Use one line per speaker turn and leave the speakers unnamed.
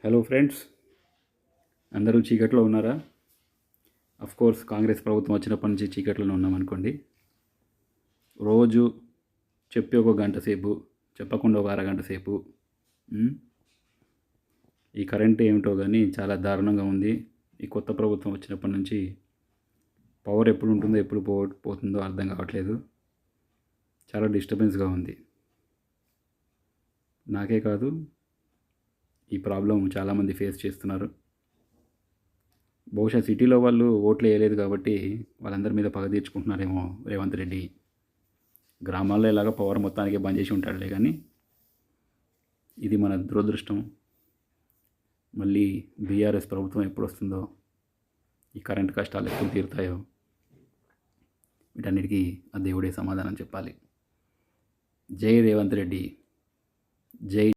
Hello friends, అందరూ చీకట్లో ఉన్నారా? కోర్స్ కాంగ్రెస్ ప్రభుత్వం వచ్చినప్పటి నుంచి చీకట్లోనే ఉన్నామనుకోండి. రోజు చెప్పి ఒక గంట సేపు, చెప్పకుండా ఒక అరగంట సేపు. ఈ కరెంట్ ఏమిటో కానీ చాలా దారుణంగా ఉంది. ఈ కొత్త ప్రభుత్వం వచ్చినప్పటి నుంచి పవర్ ఎప్పుడు ఉంటుందో ఎప్పుడు పోతుందో అర్థం కావట్లేదు. చాలా డిస్టర్బెన్స్గా ఉంది. నాకే కాదు, ఈ ప్రాబ్లం చాలామంది ఫేస్ చేస్తున్నారు. బహుశా సిటీలో వాళ్ళు ఓట్లు వేయలేదు కాబట్టి వాళ్ళందరి మీద పగ తీర్చుకుంటున్నారేమో రేవంత్ రెడ్డి. గ్రామాల్లో ఇలాగ పవర్ మొత్తానికి బంద్ చేసి ఉంటాడులే, కానీ ఇది మన దురదృష్టం. మళ్ళీ బీఆర్ఎస్ ప్రభుత్వం ఎప్పుడు వస్తుందో, ఈ కరెంట్ కష్టాలు ఎప్పుడు తీరుతాయో, వీటన్నిటికీ ఆ దేవుడే సమాధానం చెప్పాలి. జై రేవంత్ రెడ్డి, జై